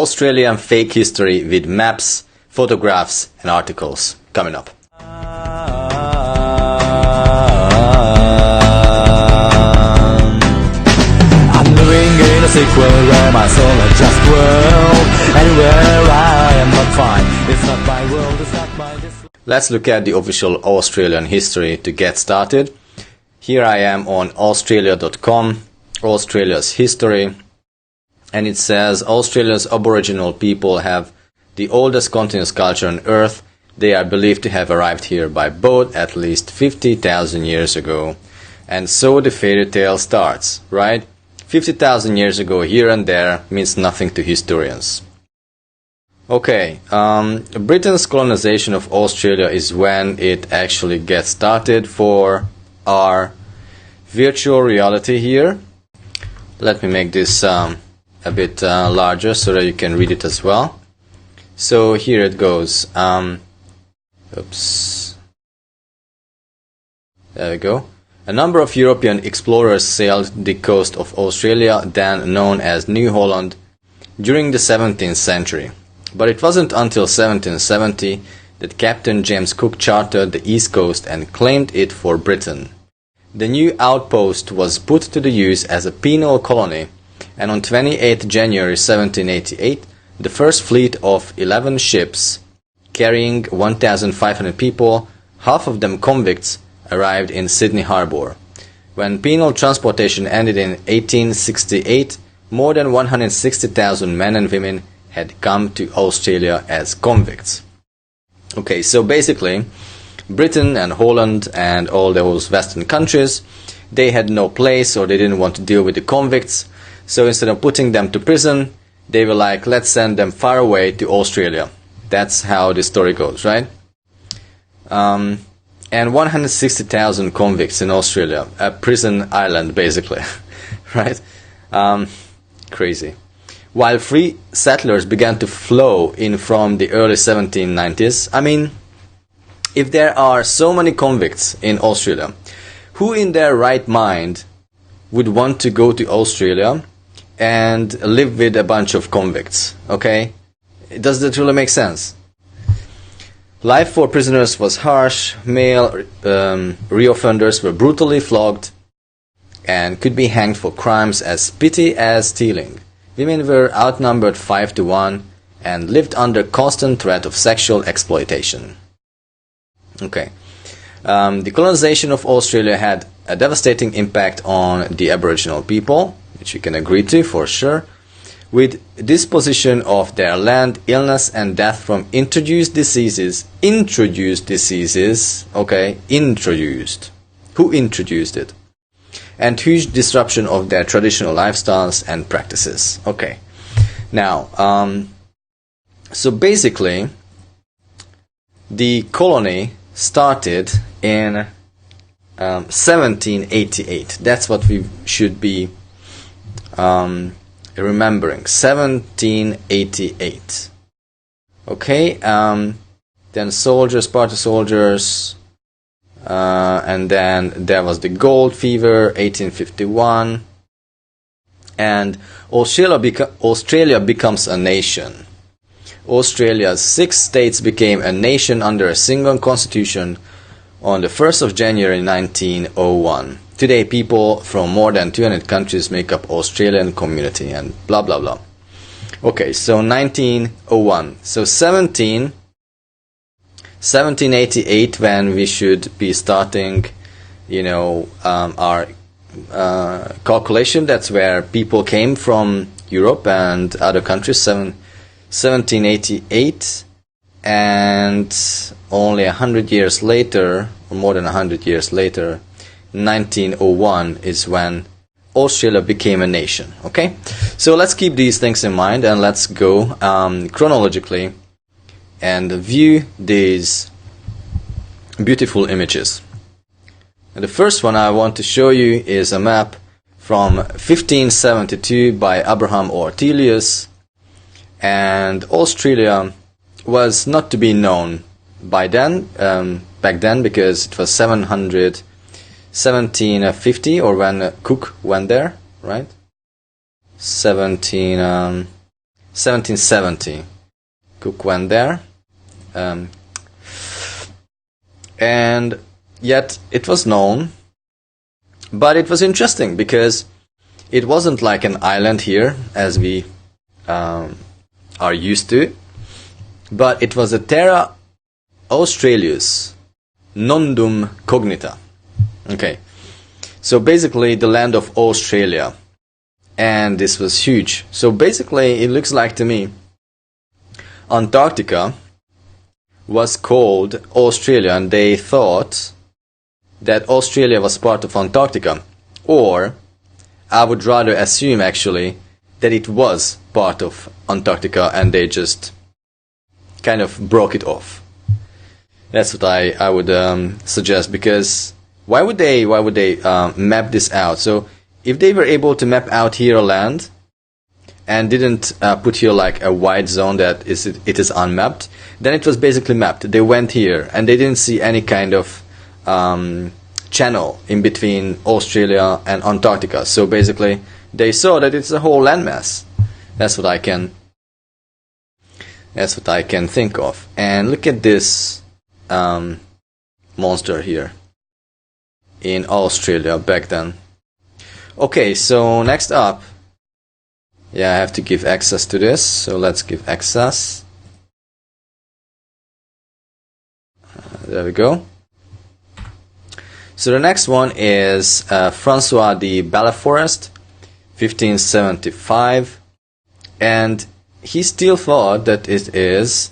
Australian fake history with maps, photographs and articles coming up. I'm living in a sequel where my soul has just whirled, and where I am not fine. It's not my world, it's not my dis. Let's look at the official Australian history to get started. Here I am on Australia.com, Australia's history, and it says Australia's Aboriginal people have the oldest continuous culture on Earth. They are believed to have arrived here by boat at least 50,000 years ago. And so the fairy tale starts, right? 50,000 years ago here and there means nothing to historians. Okay, Britain's colonization of Australia is when it actually gets started for our virtual reality here. Let me make this a bit larger so that you can read it as well. So here it goes. Oops. There we go. A number of European explorers sailed the coast of Australia, then known as New Holland, during the 17th century. But it wasn't until 1770 that Captain James Cook charted the east coast and claimed it for Britain. The new outpost was put to the use as a penal colony, and on 28 January 1788, the first fleet of 11 ships, carrying 1,500 people, half of them convicts, arrived in Sydney Harbour. When penal transportation ended in 1868, more than 160,000 men and women had come to Australia as convicts. Okay, so basically, Britain and Holland and all those Western countries, they had no place, or they didn't want to deal with the convicts. So instead of putting them to prison, they were like, let's send them far away to Australia. That's how the story goes, right? And 160,000 convicts in Australia, a prison island basically, right? Crazy. While free settlers began to flow in from the early 1790s, I mean, if there are so many convicts in Australia, who in their right mind would want to go to Australia and live with a bunch of convicts, okay? Does that really make sense? Life for prisoners was harsh, male reoffenders were brutally flogged and could be hanged for crimes as petty as stealing. Women were outnumbered 5 to 1 and lived under constant threat of sexual exploitation. Okay. The colonization of Australia had a devastating impact on the Aboriginal people, which you can agree to for sure. With disposition of their land, illness and death from introduced diseases, okay, introduced. Who introduced it? And huge disruption of their traditional lifestyles and practices. Okay. Now, so basically, the colony started in 1788. That's what we should be remembering. 1788. Okay. Then soldiers, party soldiers, and then there was the gold fever, 1851, and Australia becomes a nation. Australia's 6 states became a nation under a single constitution on the 1st of January 1901. Today, people from more than 200 countries make up Australian community and blah blah blah. Okay, so 1901. So 1788, when we should be starting, our calculation. That's where people came from Europe and other countries. 1788, and only 100 years later, or more than 100 years later, 1901 is when Australia became a nation. Okay, so let's keep these things in mind and let's go chronologically and view these beautiful images. And the first one I want to show you is a map from 1572 by Abraham Ortelius, and Australia was not to be known by then, back then, because it was 1750, or when Cook went there, right? 1770. Cook went there. And yet it was known, but it was interesting because it wasn't like an island here as we are used to, but it was a terra Australius nondum cognita. Okay, so basically the land of Australia, and this was huge. So basically it looks like to me Antarctica was called Australia, and they thought that Australia was part of Antarctica, or I would rather assume actually that it was part of Antarctica and they just kind of broke it off. That's what I would suggest, because why would they map this out? So if they were able to map out here a land and didn't put here like a white zone that it is unmapped, then it was basically mapped. They went here and they didn't see any kind of channel in between Australia and Antarctica. So basically they saw that it's a whole landmass. That's what I can think of. And look at this monster here in Australia back then. Okay, so next up, yeah, I have to give access to this, so let's give access. There we go. So the next one is Francois de Belleforest, 1575, and he still thought that it is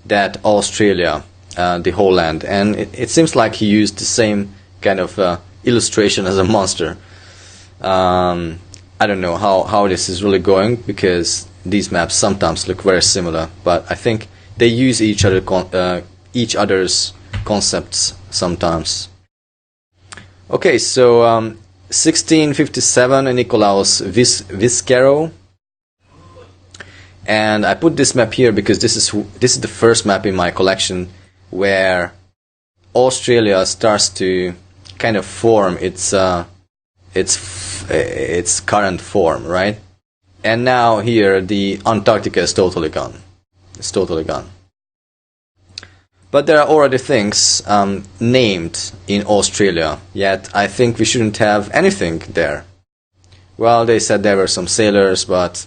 that Australia, the whole land, and it seems like he used the same kind of illustration as a monster. I don't know how this is really going, because these maps sometimes look very similar, but I think they use each other's concepts sometimes. Okay, so 1657, Nicolaus Viscero, and I put this map here because this is the first map in my collection where Australia starts to kind of form its current form, right? And now here the Antarctica is totally gone. It's totally gone. But there are already things named in Australia, yet I think we shouldn't have anything there. Well, they said there were some sailors, but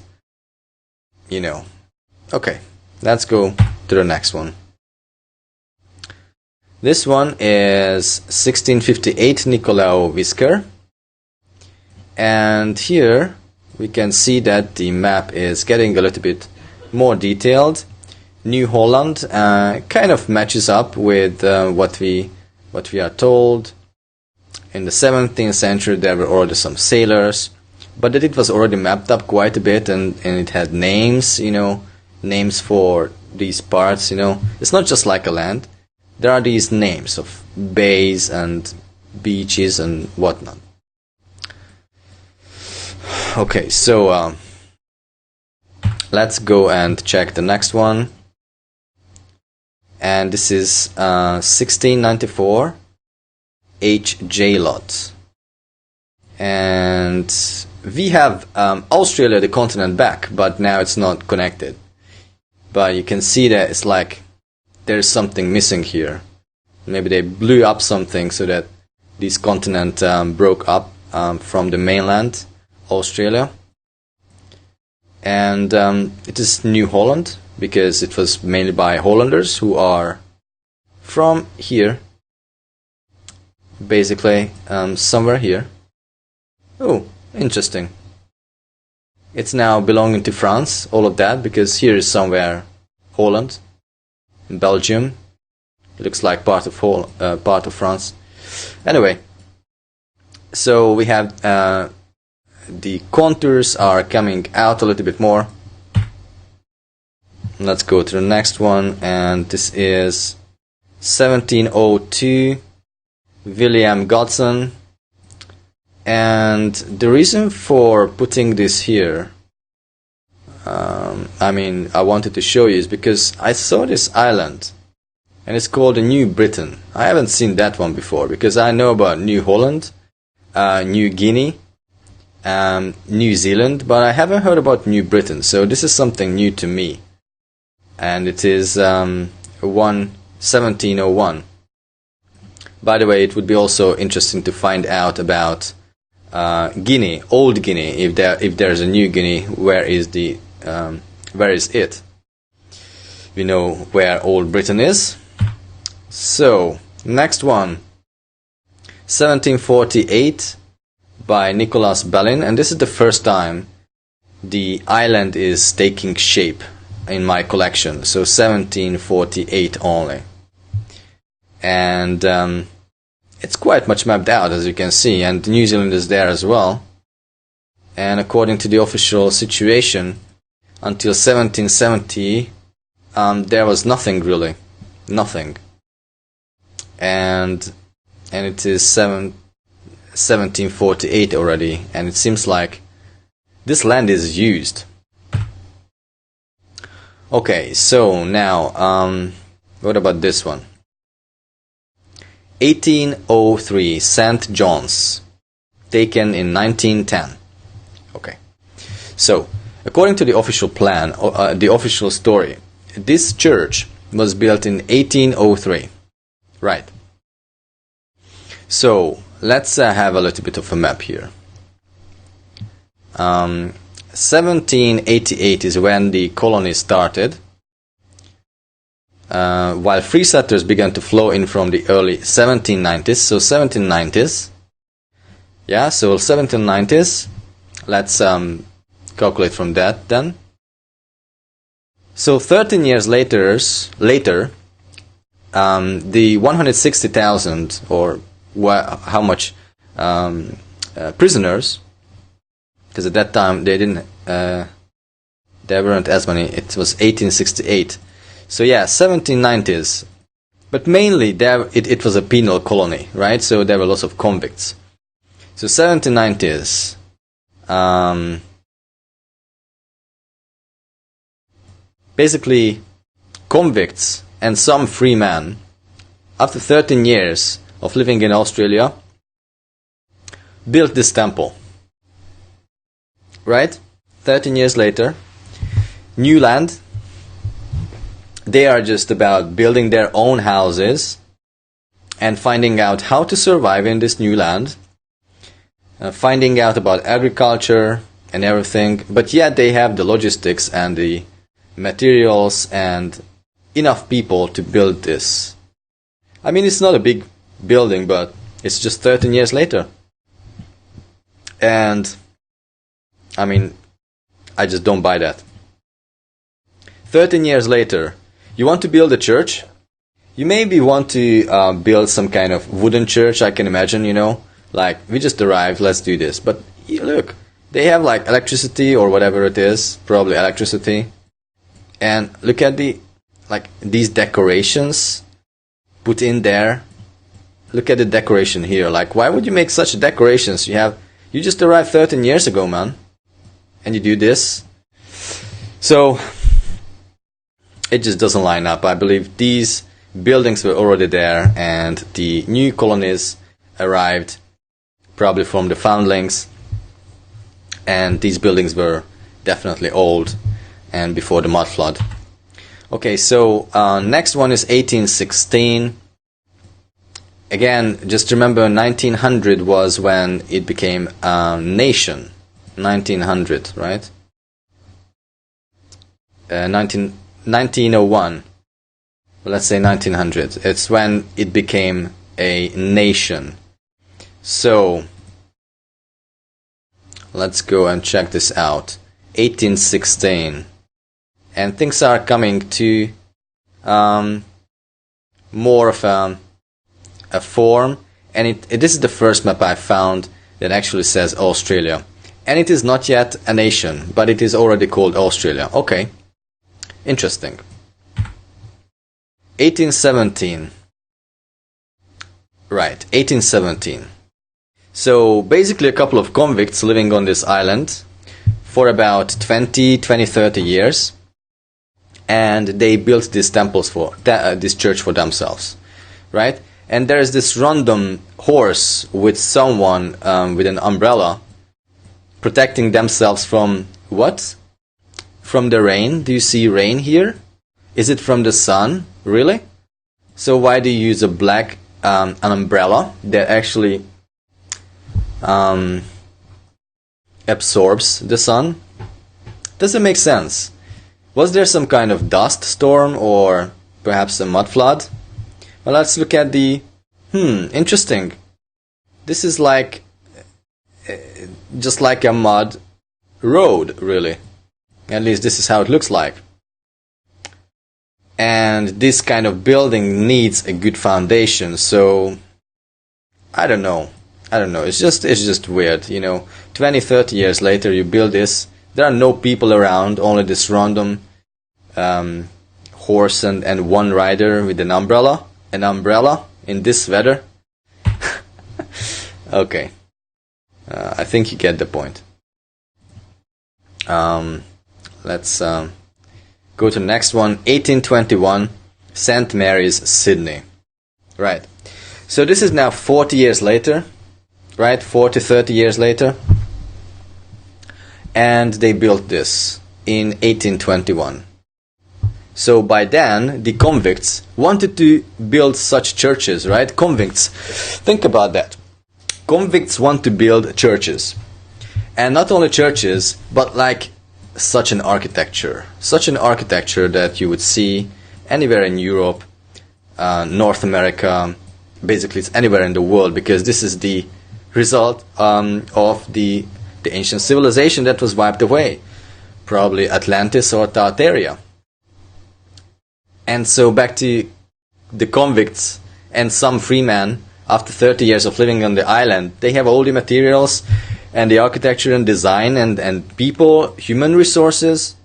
you know. Okay, let's go to the next one. This one is 1658, Nicolaus Vischer. And here we can see that the map is getting a little bit more detailed. New Holland kind of matches up with what we are told. In the 17th century there were already some sailors, but that it was already mapped up quite a bit, and it had names, names for these parts, It's not just like a land. There are these names of bays and beaches and whatnot. Okay, so let's go and check the next one. And this is 1694, H.J. Lott. And we have Australia, the continent, back, but now it's not connected. But you can see that it's like there's something missing here. Maybe they blew up something so that this continent broke up from the mainland, Australia. And it is New Holland, because it was mainly by Hollanders who are from here, basically somewhere here. Oh, interesting. It's now belonging to France, all of that, because here is somewhere Holland, Belgium. It looks like part of France. Anyway, so we have the contours are coming out a little bit more. Let's go to the next one, and this is 1702, William Godson. And the reason for putting this here, I wanted to show you, is because I saw this island, and it's called the New Britain. I haven't seen that one before, because I know about New Holland, New Guinea, New Zealand, but I haven't heard about New Britain, so this is something new to me. And it is 1701. By the way, it would be also interesting to find out about Guinea, Old Guinea. If there's a New Guinea, where is it? We know where Old Britain is. So next one, 1748 by Nicholas Bellin, and this is the first time the island is taking shape in my collection. So 1748 only. And it's quite much mapped out, as you can see, and New Zealand is there as well. And according to the official situation, until 1770, there was nothing really, nothing. And it is 1748 already, and it seems like this land is used. Okay, so now, what about this one? 1803, St. John's, taken in 1910. Okay, so according to the official plan, the official story, this church was built in 1803, right? So let's have a little bit of a map here. 1788 is when the colony started. While free settlers began to flow in from the early 1790s. So 1790s. Yeah, so 1790s. Let's calculate from that then. So 13 years later, the 160,000 or how much prisoners, because at that time there weren't as many. It was 1868. So yeah, 1790s, but mainly it was a penal colony, right? So there were lots of convicts. So 1790s, basically convicts and some free men, after 13 years of living in Australia, built this temple, right? 13 years later, new land. They are just about building their own houses and finding out how to survive in this new land, finding out about agriculture and everything, but yet they have the logistics and the materials and enough people to build this. I mean, it's not a big building, but it's just 13 years later. And I mean, I just don't buy that. 13 years later, you want to build a church? You maybe want to build some kind of wooden church, I can imagine, you know, like, we just arrived, let's do this. But look, they have like electricity or whatever it is, probably electricity. And look at these decorations put in there. Look at the decoration here. Like, why would you make such decorations? You just arrived 13 years ago, man. And you do this. So it just doesn't line up. I believe these buildings were already there and the new colonies arrived probably from the foundlings, and these buildings were definitely old and before the mud flood. Okay, so next one is 1816. Again, just remember 1900 was when it became a nation. 1900, right? 1901. Well, let's say 1900. It's when it became a nation. So let's go and check this out. 1816. And things are coming to more of a form. And this is the first map I found that actually says Australia. And it is not yet a nation, but it is already called Australia. Okay. Interesting. 1817. Right, 1817. So basically a couple of convicts living on this island for about 20, 30 years. And they built these temples this church for themselves. Right? And there is this random horse with someone with an umbrella protecting themselves from what? From the rain. Do you see rain here? Is it from the sun? Really? So why do you use a black an umbrella that actually absorbs the sun? Doesn't make sense. Was there some kind of dust storm or perhaps a mud flood? Well, let's look at the interesting. This is like just like a mud road, really. At least this is how it looks like. And this kind of building needs a good foundation. So I don't know. It's just weird, 20, 30 years later you build this. There are no people around, only this random horse and one rider with an umbrella. An umbrella in this weather. Okay. I think you get the point. Let's go to the next one. 1821, St. Mary's, Sydney. Right. So this is now 40 years later. Right? 40, 30 years later. And they built this in 1821. So by then, the convicts wanted to build such churches, right? Convicts. Think about that. Convicts want to build churches. And not only churches, but like such an architecture. Such an architecture that you would see anywhere in Europe, North America, basically it's anywhere in the world, because this is the result of the ancient civilization that was wiped away. Probably Atlantis or Tartaria. And so back to the convicts and some free men, after 30 years of living on the island, they have all the materials and the architecture and design and people, human resources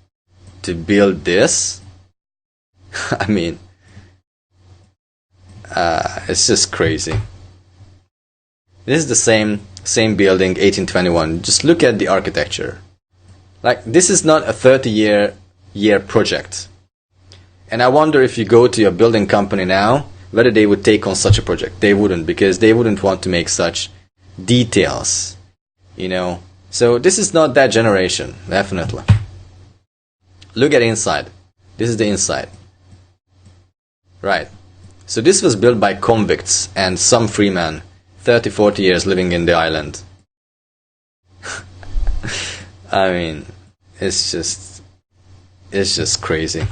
to build this. I mean, it's just crazy. This is the same building, 1821. Just look at the architecture. Like, this is not a 30-year project. And I wonder if you go to a building company now, whether they would take on such a project. They wouldn't, because they wouldn't want to make such details, So this is not that generation, definitely. Look at inside. This is the inside. Right. So this was built by convicts and some free men, 30, 40 years living in the island. I mean, it's just crazy.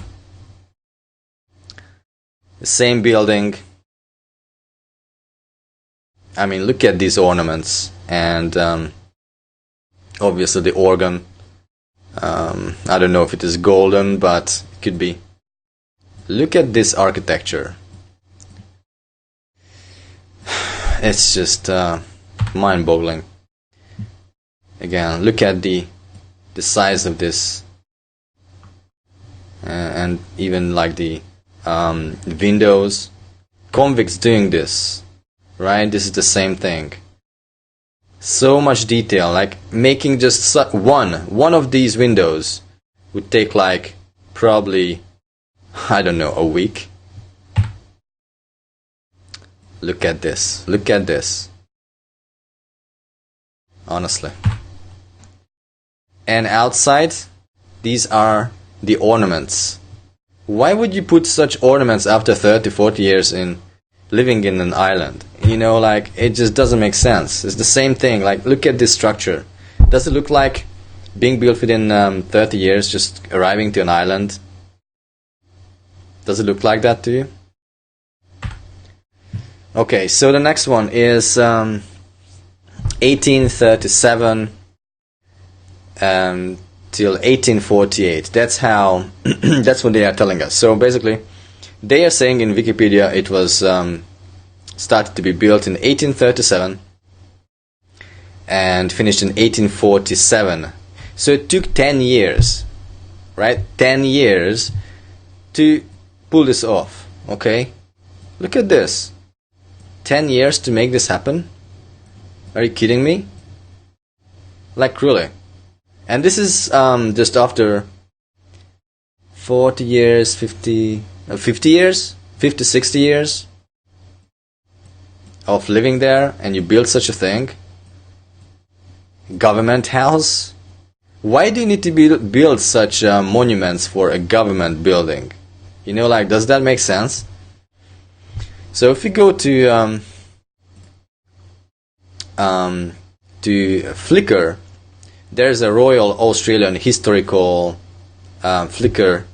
The same building. I mean, look at these ornaments and obviously the organ. I don't know if it is golden, but it could be. Look at this architecture. It's just mind-boggling. Again, look at the size of this, and even like the windows. Convicts doing this, right? This is the same thing. So much detail, like making just one of these windows would take like probably, I don't know, a week. Look at this. Look at this. Honestly. And outside, these are the ornaments. Why would you put such ornaments after 30, 40 years in living in an island? Like, it just doesn't make sense. It's the same thing. Like, look at this structure. Does it look like being built within 30 years, just arriving to an island? Does it look like that to you? Okay, so the next one is 1837 till 1848. That's how. That's what they are telling us. So basically, they are saying in Wikipedia it was started to be built in 1837 and finished in 1847. So it took 10 years, right? 10 years to pull this off. Okay, look at this. 10 years to make this happen? Are you kidding me? Like, really? And this is just after 40 years, 50 years, 50, 60 years of living there, and you build such a thing? government house? Why do you need to build such monuments for a government building? You know, like, does that make sense? So if you go to Flickr, there's a Royal Australian Historical Flickr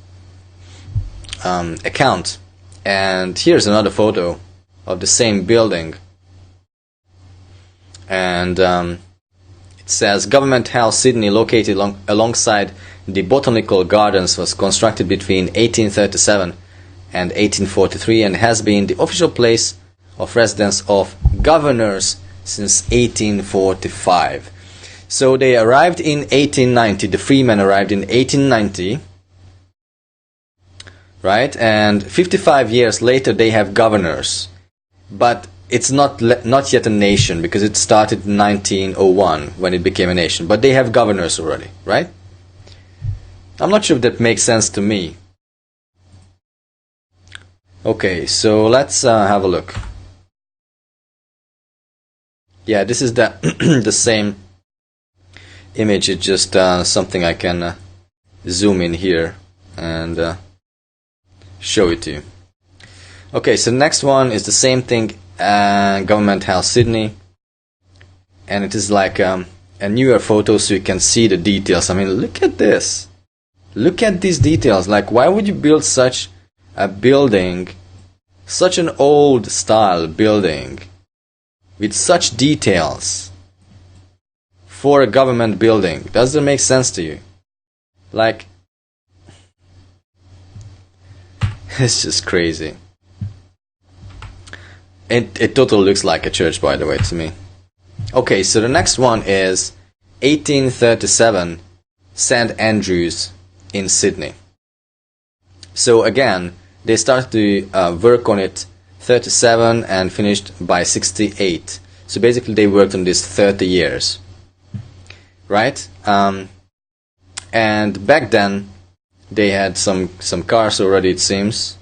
account, and here's another photo of the same building, and it says Government House Sydney, located alongside the Botanical Gardens, was constructed between 1837 and 1843 and has been the official place of residence of governors since 1845. So they arrived in 1890, the freemen arrived in 1890, right? And 55 years later they have governors. But it's not yet a nation, because it started in 1901 when it became a nation. But they have governors already, right? I'm not sure if that makes sense to me. Okay, so let's have a look. Yeah, this is the the same image. It's just something I can zoom in here and show it to you. Okay, so next one is the same thing, Government House Sydney, and it is like a newer photo, so you can see the details. I mean, look at this. Look at these details. Like, why would you build such a building, such an old style building with such details for a government building? Does that make sense to you? Like, it's just crazy. It totally looks like a church, by the way, to me. Okay, so the next one is 1837 St. Andrews in Sydney. So again, they started to work on it 37 and finished by 68. So basically they worked on this 30 years, right? And back then they had some cars already, it seems,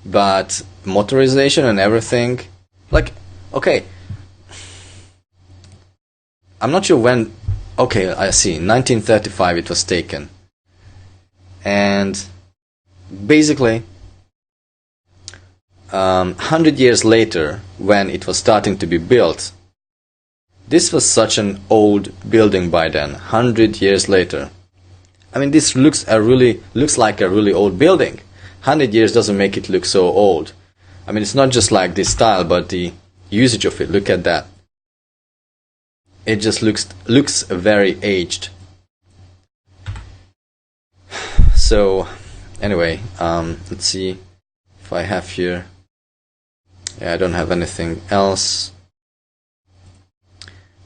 but motorization and everything, like, okay, I'm not sure when. Okay, I see, 1935 it was taken, and basically 100 years later, when it was starting to be built, this was such an old building by then. 100 years later, I mean, this looks like a really old building. 100 years doesn't make it look so old. I mean, it's not just like this style, but the usage of it. Look at that. It just looks very aged. So anyway, let's see if I have here. Yeah, I don't have anything else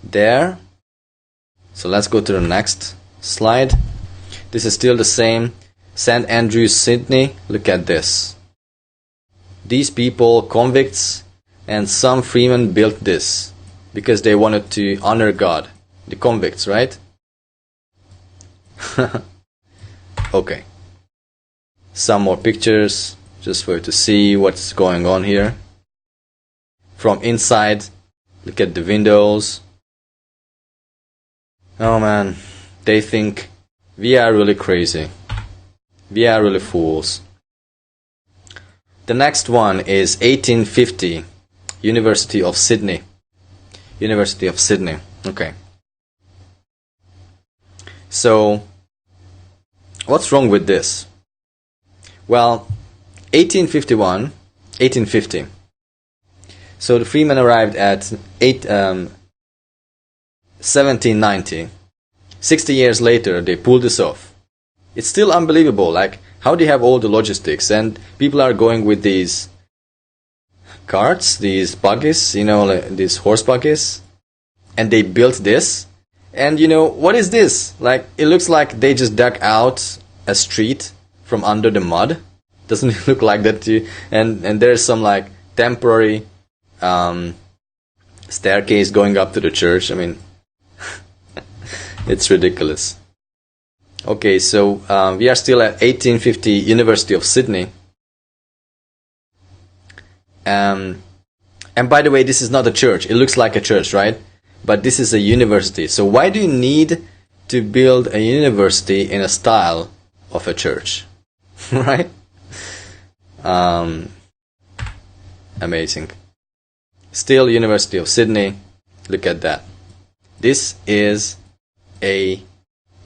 there. So let's go to the next slide. This is still the same. St. Andrews, Sydney. Look at this. These people, convicts and some freemen, built this because they wanted to honor God. The convicts, right? Okay. Some more pictures just for you to see what's going on here. From inside, look at the windows. Oh man, they think we are really crazy. We are really fools. The next one is 1850, University of Sydney. University of Sydney. Okay. So, what's wrong with this? Well, 1850. So the freemen arrived at 1790. 60 years later, they pulled this off. It's still unbelievable, like, how they have all the logistics, and people are going with these carts, these buggies, you know, like these horse buggies, and they built this. And you know, what is this? Like, it looks like they just dug out a street from under the mud. Doesn't it look like that to you? And there's some like temporary staircase going up to the church. I mean, it's ridiculous. Okay, so we are still at 1850 University of Sydney. And by the way, this is not a church. It looks like a church, right? but this is a university. So why do you need to build a university in a style of a church? Right? Amazing. Still, University of Sydney. Look at that. This is a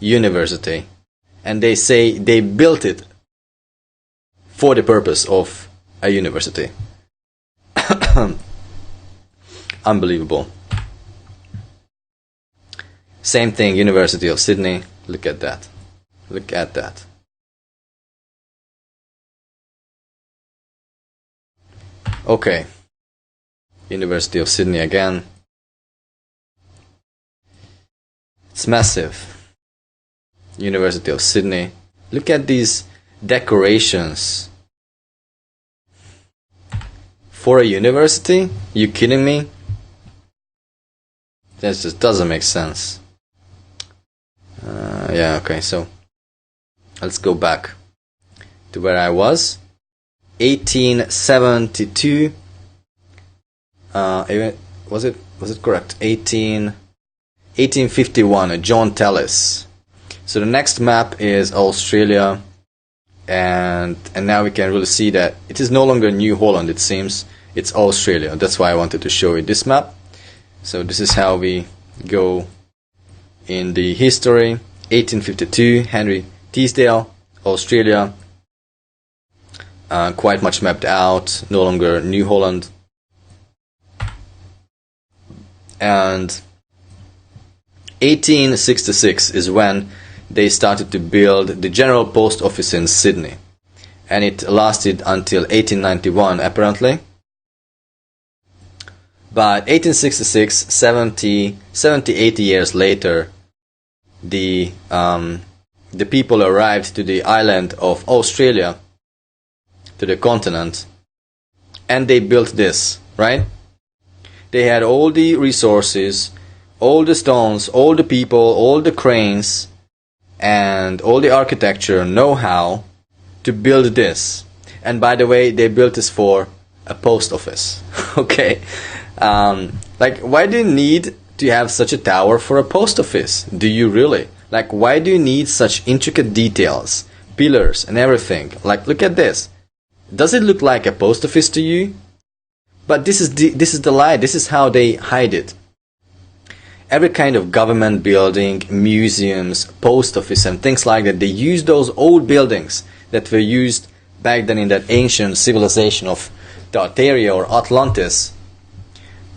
university, and they say they built it for the purpose of a university. Unbelievable. Same thing, University of Sydney. Look at that. Look at that. Okay. University of Sydney again. It's massive. University of Sydney. Look at these decorations. For a university? You kidding me? That just doesn't make sense. Yeah, okay, so let's go back to where I was. 1872. Was it correct? 1851. John Tallis. So the next map is Australia, and now we can really see that it is no longer New Holland. It seems it's Australia. That's why I wanted to show you this map. So this is how we go in the history. 1852, Henry Teasdale, Australia. Quite much mapped out, no longer New Holland. And 1866 is when they started to build the General Post Office in Sydney. And it lasted until 1891 apparently. But 1866, 80 years later, the people arrived to the island of Australia, to the continent, and they built this, right? They had all the resources, all the stones, all the people, all the cranes, and all the architecture know-how to build this. And by the way, they built this for a post office. Okay. Like, why do you need to have such a tower for a post office? Do you really? Like, why do you need such intricate details, pillars and everything? Like, look at this. Does it look like a post office to you? But this is the lie. This is how they hide it. Every kind of government building, museums, post office and things like that, they use those old buildings that were used back then in that ancient civilization of Tartaria or Atlantis,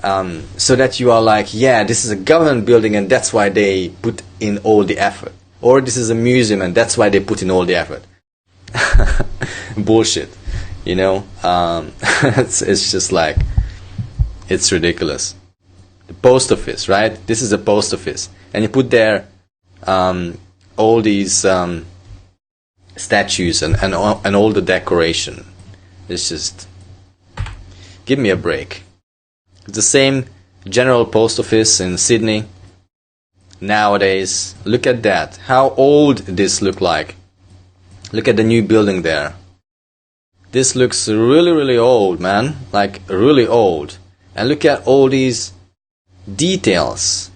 so that you are like, yeah, this is a government building and that's why they put in all the effort. Or this is a museum and that's why they put in all the effort. Bullshit. You know, it's just like, it's ridiculous. The post office, right? This is a post office. And you put there all these statues and all the decoration. It's just, give me a break. It's the same General Post Office in Sydney. Nowadays, look at that. How old this look like. Look at the new building there. This looks really, really old, man. Like, really old. And look at all these details.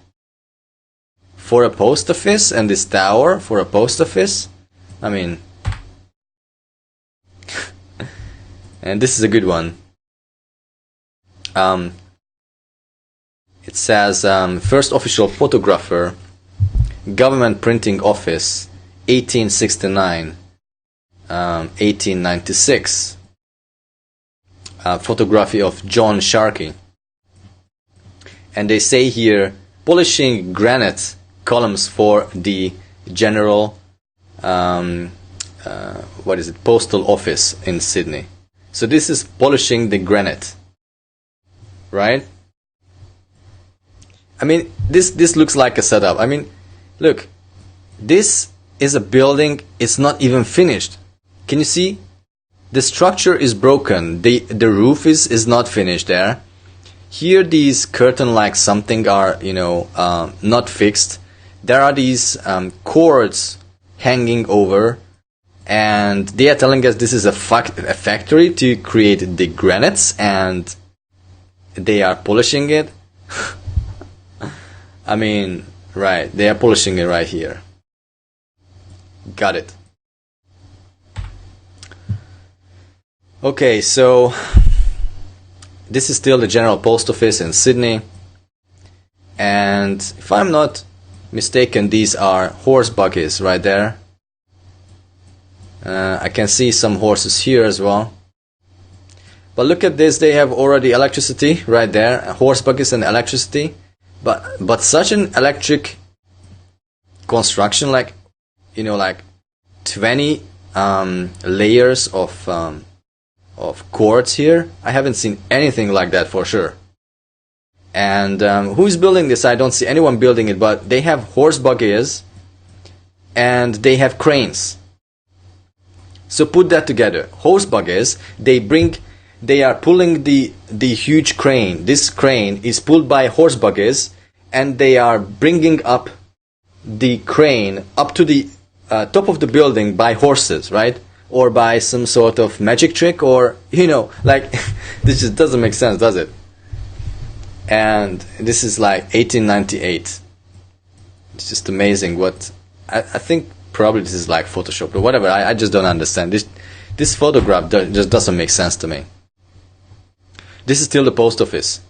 For a post office, and this tower for a post office. I mean... and this is a good one. It says, first official photographer, Government Printing Office, 1869, 1896. Photography of John Sharkey. And they say here, polishing granite columns for the general, postal office in Sydney. So this is polishing the granite, right? I mean, this looks like a setup. I mean, look, this is a building. It's not even finished. Can you see? The structure is broken. The roof is not finished there. Here, these curtain-like something are, not fixed. There are these cords hanging over, and they are telling us this is a factory to create the granites, and they are polishing it. I mean, right, they are polishing it right here. Got it. Okay, so this is still the General Post Office in Sydney. And if I'm not mistaken, these are horse buggies right there. I can see some horses here as well. But look at this, they have already electricity right there, horse buggies and electricity. But such an electric construction, like, you know, like 20 layers of cords here. I haven't seen anything like that for sure. And who's building this? I don't see anyone building it, but they have horse buggies and they have cranes. So put that together. Horse buggies, they are pulling the huge crane. This crane is pulled by horse buggies, and they are bringing up the crane up to the top of the building by horses, right? Or by some sort of magic trick, or, you know, like, this just doesn't make sense, does it? And this is like 1898. It's just amazing what, I think probably this is like Photoshop or whatever. I just don't understand. This photograph just doesn't make sense to me. This is still the post office.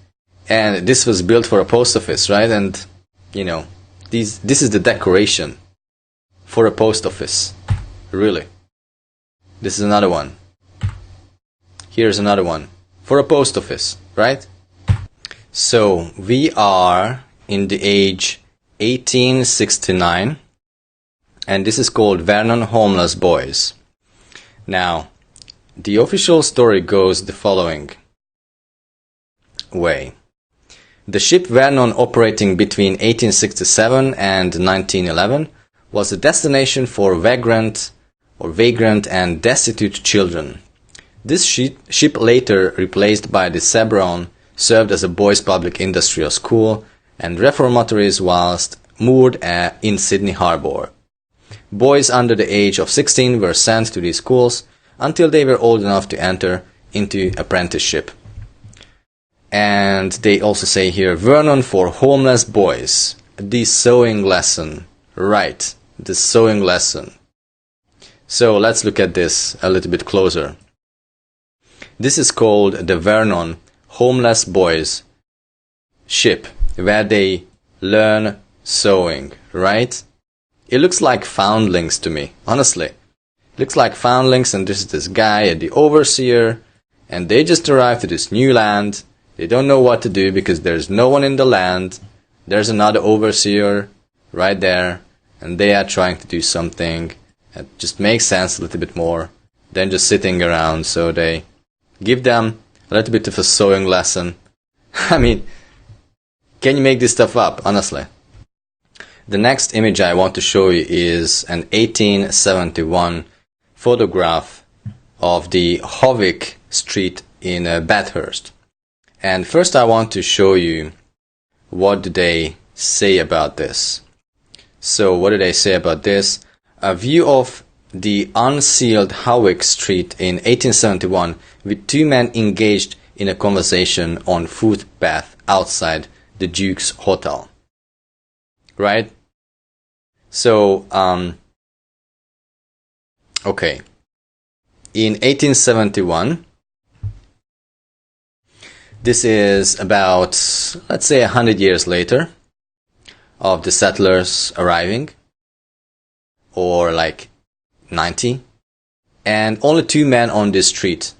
And this was built for a post office, right? And, you know, this is the decoration for a post office. Really. This is another one. Here's another one for a post office, right? So we are in the age 1869, and this is called Vernon Homeless Boys. Now, the official story goes the following way. The ship Vernon, operating between 1867 and 1911, was a destination for vagrant and destitute children. This ship, later replaced by the Sebron, served as a boys' public industrial school and reformatories whilst moored in Sydney Harbour. Boys under the age of 16 were sent to these schools until they were old enough to enter into apprenticeship. And they also say here, Vernon for homeless boys. The sewing lesson. Right, the sewing lesson. So let's look at this a little bit closer. This is called the Vernon Homeless Boys ship, where they learn sewing, right? It looks like foundlings to me, honestly. It looks like foundlings, and this is this guy, the overseer, and they just arrived to this new land. They don't know what to do because there's no one in the land. There's another overseer right there, and they are trying to do something that just makes sense a little bit more than just sitting around. So they give them a little bit of a sewing lesson. I mean, can you make this stuff up, honestly? The next image I want to show you is an 1871 photograph of the Howick Street in Bathurst. And first I want to show you what do they say about this. So what do they say about this? A view of the unsealed Howick Street in 1871 with two men engaged in a conversation on footpath outside the Duke's Hotel. Right? So, okay. In 1871, this is about, let's say, 100 years later of the settlers arriving, or like 90, and only two men on this street,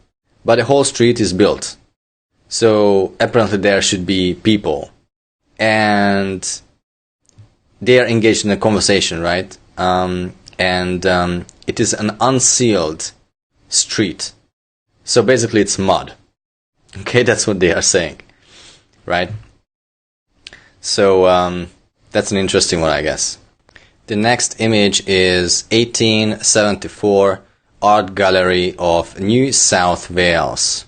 but the whole street is built. So apparently there should be people, and they are engaged in a conversation, right? It is an unsealed street. So basically it's mud. Okay, that's what they are saying, right? So that's an interesting one, I guess. The next image is 1874 Art Gallery of New South Wales.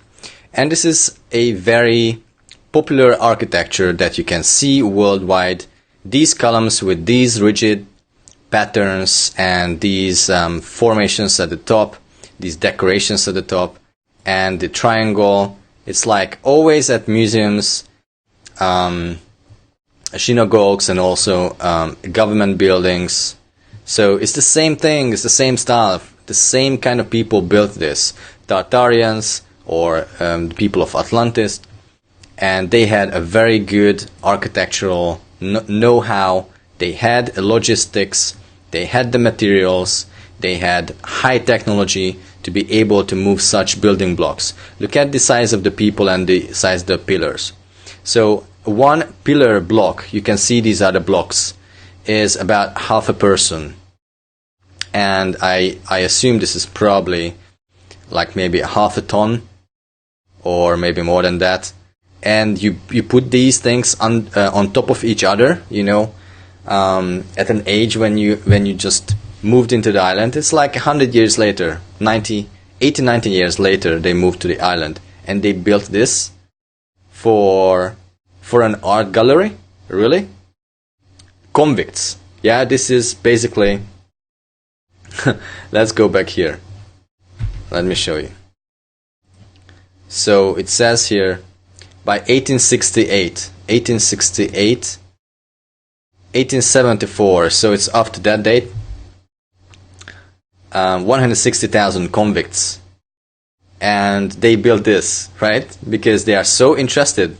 And this is a very popular architecture that you can see worldwide. These columns with these rigid patterns and these formations at the top, these decorations at the top, and the triangle. It's like always at museums, synagogues and also government buildings. So it's the same thing, it's the same style, the same kind of people built this. Tartarians or the people of Atlantis, and they had a very good architectural know-how. They had logistics, they had the materials, they had high technology to be able to move such building blocks. Look at the size of the people and the size of the pillars. So one pillar block, you can see these are the blocks, is about half a person. And I assume this is probably like maybe half a ton or maybe more than that. And you put these things on top of each other, you know, at an age when you just moved into the island. It's like 100 years later, 80, 90 years later, they moved to the island and they built this for an art gallery. Really? Convicts. Yeah, this is basically let's go back here. Let me show you. So it says here, by 1874, so it's after that date, 160,000 convicts, and they built this, right? Because they are so interested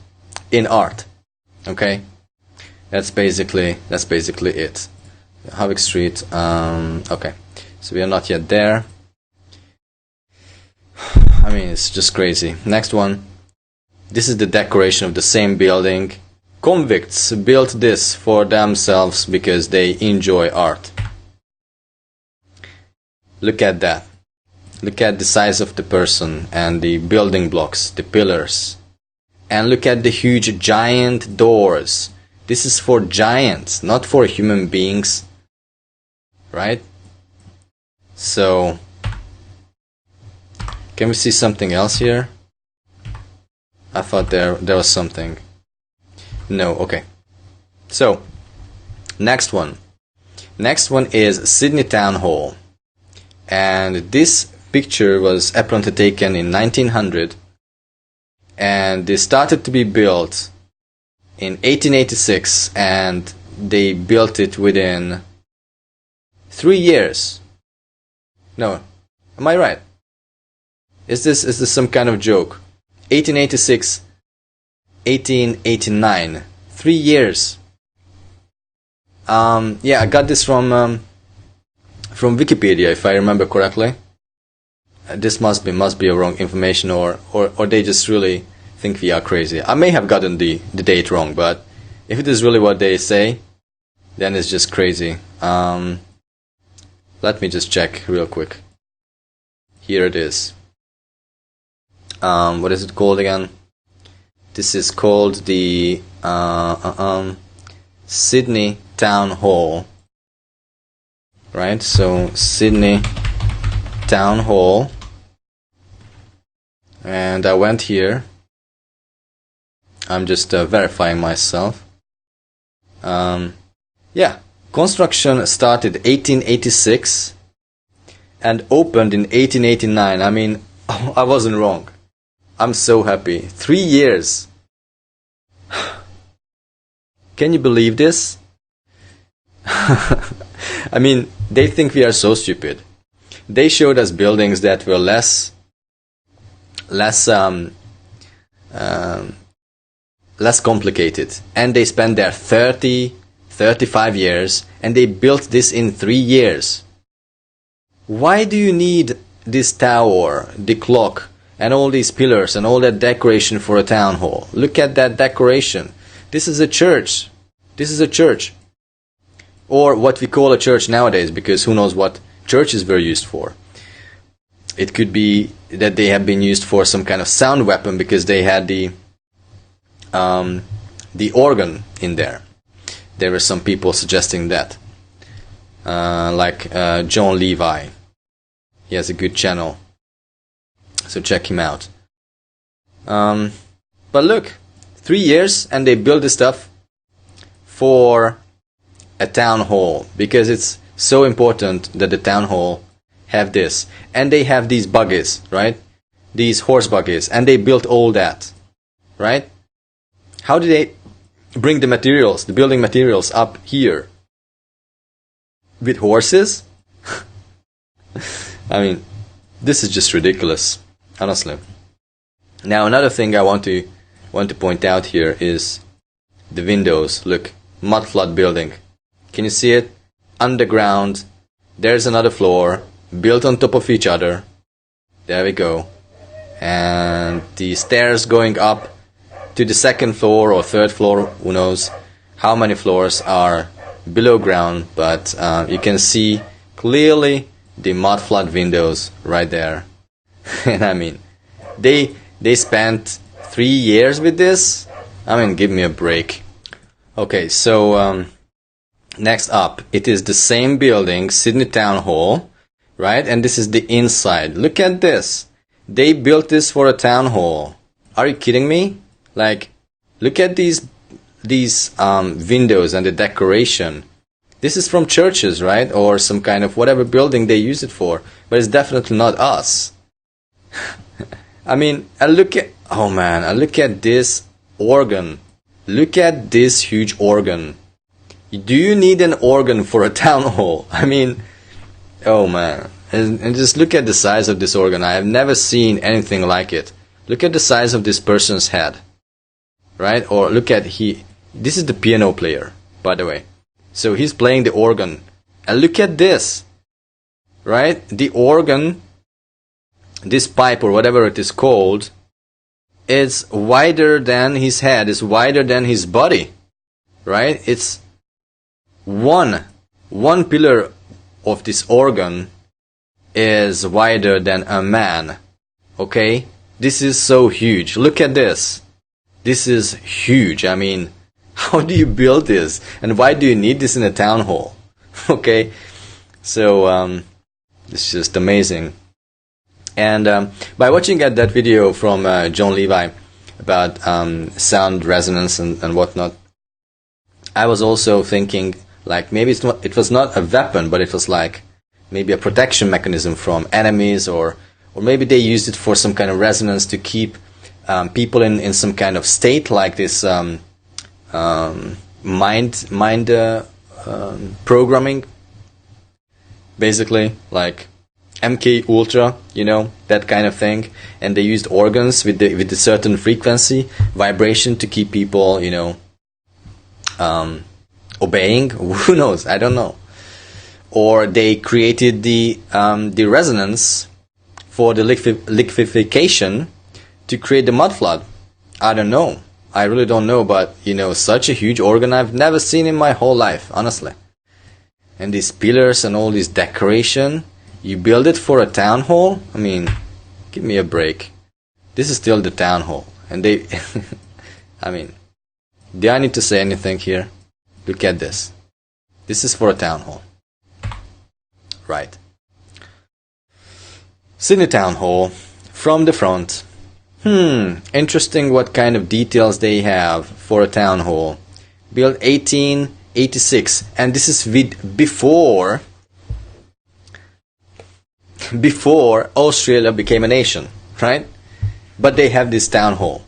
in art. Okay, that's basically it. Hawick Street. Okay, so we are not yet there. I mean, it's just crazy. Next one. This is the decoration of the same building. Convicts built this for themselves because they enjoy art. Look at that. Look at the size of the person and the building blocks, the pillars. And look at the huge giant doors. This is for giants, not for human beings. Right? So, can we see something else here? I thought there was something. No, okay. So, next one. Next one is Sydney Town Hall. And this picture was apparently taken in 1900. And they started to be built in 1886, and they built it within 3 years. No, am I right? Is this some kind of joke? 1886, 1889, 3 years. Yeah, I got this from Wikipedia, if I remember correctly. This must be a wrong information, or they just really think we are crazy. I may have gotten the date wrong, but if it is really what they say, then it's just crazy. Let me just check real quick. Here it is. What is it called again? This is called the Sydney Town Hall. Right? So Sydney Town Hall. And I went here. I'm just verifying myself. Yeah, construction started 1886 and opened in 1889. I mean, I wasn't wrong. I'm so happy. 3 years. Can you believe this? I mean, they think we are so stupid. They showed us buildings that were less complicated, and they spent there 35 years, and they built this in 3 years. Why do you need this tower, the clock, and all these pillars and all that decoration for a town hall? Look at that decoration. This is a church. This is a church. Or what we call a church nowadays, because who knows what churches were used for. It could be that they have been used for some kind of sound weapon because they had the organ in there. There were some people suggesting that. Like John Levi. He has a good channel. So check him out. But look, 3 years and they built this stuff for a town hall, because it's so important that the town hall have this. And they have these buggies, right? These horse buggies, and they built all that, right? How did bring the materials, the building materials up here with horses. I mean, this is just ridiculous, honestly. Now, another thing I want to point out here is the windows. Look, mud flood building. Can you see it? Underground. There's another floor built on top of each other. There we go. And the stairs going up to the second floor or third floor, who knows how many floors are below ground, but you can see clearly the mud flood windows right there. And I mean, they spent 3 years with this. I mean, give me a break. Okay, so next up, it is the same building, Sydney Town Hall, right? And this is the inside. Look at this. They built this for a town hall. Are you kidding me? Like, look at these windows and the decoration. This is from churches, right? Or some kind of whatever building they use it for. But it's definitely not us. I mean, I look at this organ. Look at this huge organ. Do you need an organ for a town hall? I mean, oh man. And just look at the size of this organ. I have never seen anything like it. Look at the size of this person's head. Right? Or look at this is the piano player, by the way. So he's playing the organ. And look at this. Right? The organ, this pipe or whatever it is called, is wider than his head, is wider than his body. Right? It's one pillar of this organ is wider than a man. Okay? This is so huge. Look at this. This is huge. I mean, how do you build this? And why do you need this in a town hall? Okay? So, it's just amazing. And by watching at that video from John Levi about sound resonance and whatnot, I was also thinking, like, maybe it was not a weapon, but it was like maybe a protection mechanism from enemies, or maybe they used it for some kind of resonance to keep people in some kind of state, like this mind programming, basically, like MK Ultra, you know, that kind of thing. And they used organs with the certain frequency vibration to keep people, you know, obeying. Who knows? I don't know. Or they created the resonance for the liquefaction to create the mud flood. I don't know. I really don't know, but, you know, such a huge organ I've never seen in my whole life, honestly. And these pillars and all this decoration, you build it for a town hall? I mean, give me a break. This is still the town hall. And they, I mean, do I need to say anything here? Look at this. This is for a town hall. Right. Sydney Town Hall, from the front. Interesting what kind of details they have for a town hall. Built 1886, and this is before Australia became a nation, right? But they have this town hall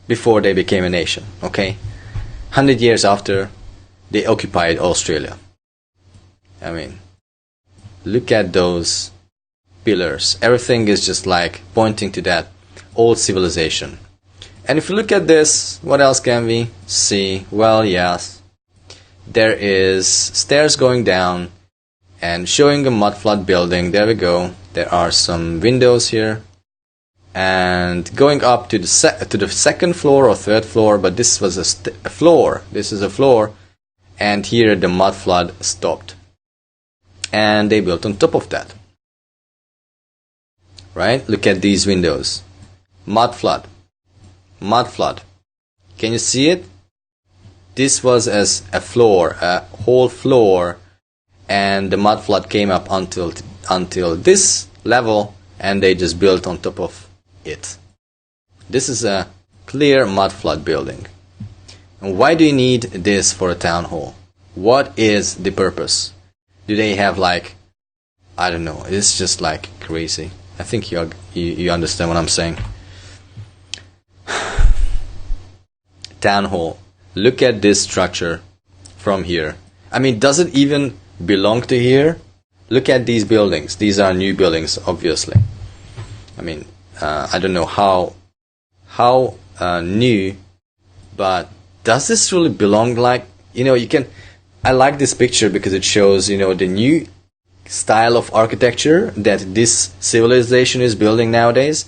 before they became a nation, okay? 100 years after they occupied Australia. I mean, look at those pillars. Everything is just like pointing to that old civilization. And if you look at this, what else can we see? Well, yes, there is stairs going down and showing a mud flood building. There we go. There are some windows here, and going up to the second floor or third floor. But this was a floor. This is a floor, and here the mud flood stopped, and they built on top of that. Right? Look at these windows. Mud flood. Mud flood. Can you see it? This was as a floor, a whole floor, and the mud flood came up until this level, and they just built on top of it. This is a clear mud flood building. And why do you need this for a town hall? What is the purpose? Do they have, like, I don't know, it's just like crazy. I think you understand what I'm saying. Town hall. Look at this structure from here. I mean, does it even belong to here? Look at these buildings. These are new buildings, obviously. I mean, I don't know how new, but does this really belong? Like, you can. I like this picture because it shows, the new style of architecture that this civilization is building nowadays.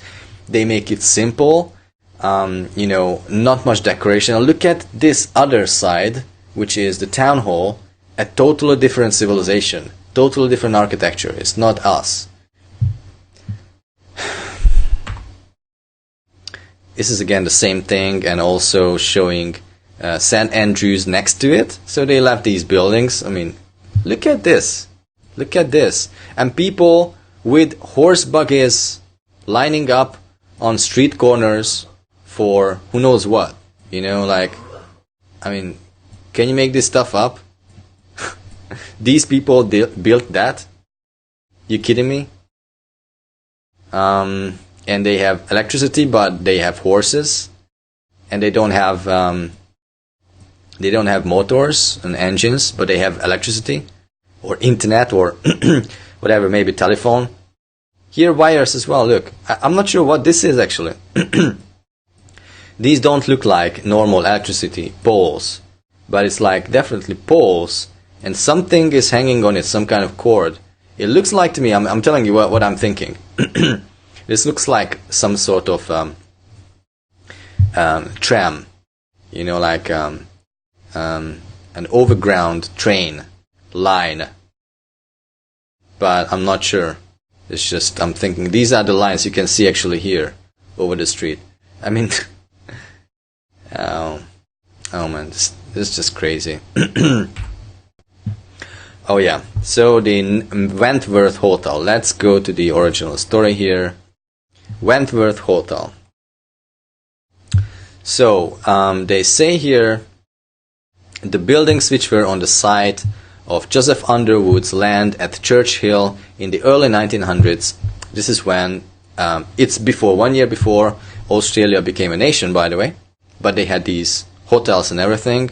They make it simple, not much decoration. Now look at this other side, which is the town hall, a totally different civilization, totally different architecture. It's not us. This is again the same thing, and also showing St. Andrews next to it. So they left these buildings. I mean, look at this. Look at this. And people with horse buggies lining up on street corners for who knows what. I mean, can you make this stuff up? These people built that? You kidding me? And they have electricity, but they have horses, and they don't have motors and engines, but they have electricity or internet or whatever, maybe telephone. Here wires as well. Look, I'm not sure what this is actually. These don't look like normal electricity poles, but it's like definitely poles, and something is hanging on it, some kind of cord. It looks like to me, I'm telling you what I'm thinking. This looks like some sort of tram, like an overground train line. But I'm not sure. It's just, I'm thinking, these are the lines you can see actually here over the street. I mean, oh man, this is just crazy. Oh yeah, so the Wentworth Hotel. Let's go to the original story here. Wentworth Hotel. So they say here, the buildings which were on the site of Joseph Underwood's land at Church Hill in the early 1900s. This is when it's before 1 year before Australia became a nation, by the way, but they had these hotels and everything.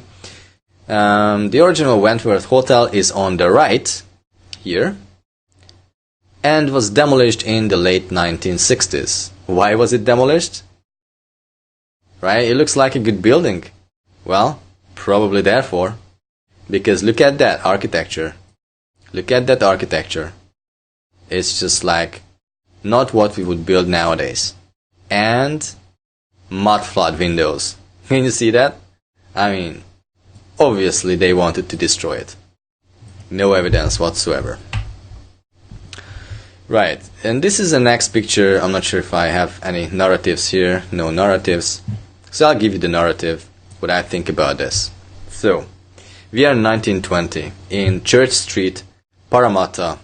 The original Wentworth Hotel is on the right here and was demolished in the late 1960s. Why was it demolished? Right? It looks like a good building. Well, probably therefore. Because look at that architecture. Look at that architecture. It's just like not what we would build nowadays. And mud flood windows. Can you see that? I mean, obviously they wanted to destroy it. No evidence whatsoever. Right, and this is the next picture. I'm not sure if I have any narratives here. No narratives. So I'll give you the narrative, what I think about this. So, we are in 1920 in Church Street, Parramatta.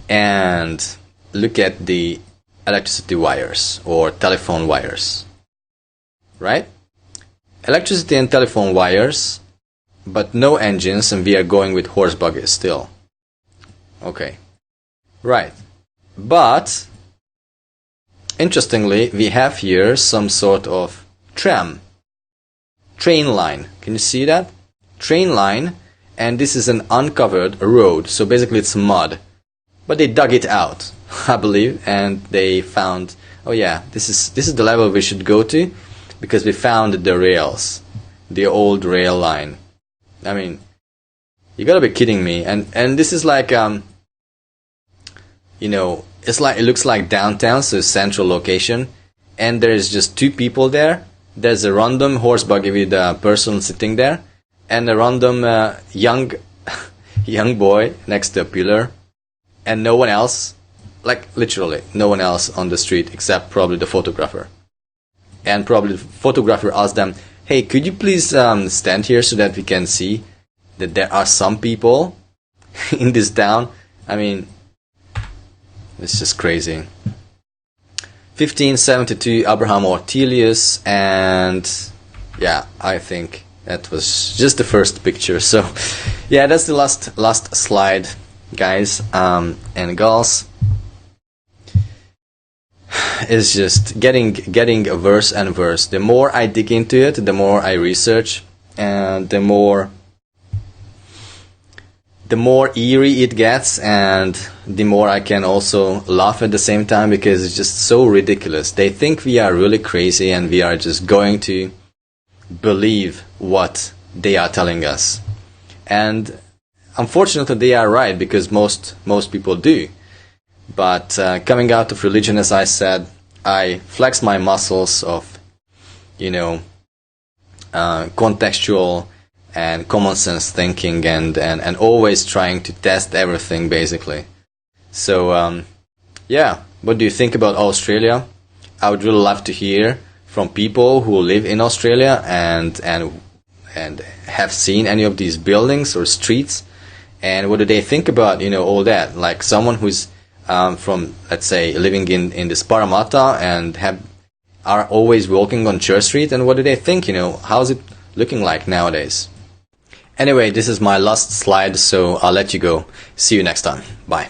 And look at the electricity wires or telephone wires. Right? Electricity and telephone wires, but no engines, and we are going with horse buggies still. Okay. Right. But, interestingly, we have here some sort of train line. Can you see that? Train line, and this is an uncovered road, so basically it's mud. But they dug it out, I believe, and they found, oh yeah, this is the level we should go to, because we found the rails, the old rail line. I mean, you gotta be kidding me. And this is like, it's like, it looks like downtown, so central location, and there's just two people there. There's a random horse buggy with a person sitting there, and a random young boy next to a pillar, and no one else, like literally no one else on the street except probably the photographer. And probably the photographer asked them, hey, could you please stand here so that we can see that there are some people in this town? I mean, it's just crazy. 1572, Abraham Ortelius, and yeah, I think that was just the first picture. So yeah, that's the last slide, guys and girls. is just getting worse and worse. The more I dig into it, the more I research, and the more eerie it gets, and the more I can also laugh at the same time, because it's just so ridiculous. They think we are really crazy and we are just going to believe what they are telling us. And unfortunately they are right, because most people do. But coming out of religion, as I said, I flex my muscles of, contextual and common sense thinking, and always trying to test everything, basically. So, what do you think about Australia? I would really love to hear from people who live in Australia and have seen any of these buildings or streets, and what do they think about, all that. Like someone who's from, let's say, living in this Parramatta and are always walking on Church Street, and what do they think, how's it looking like nowadays? Anyway, this is my last slide, so I'll let you go. See you next time. Bye.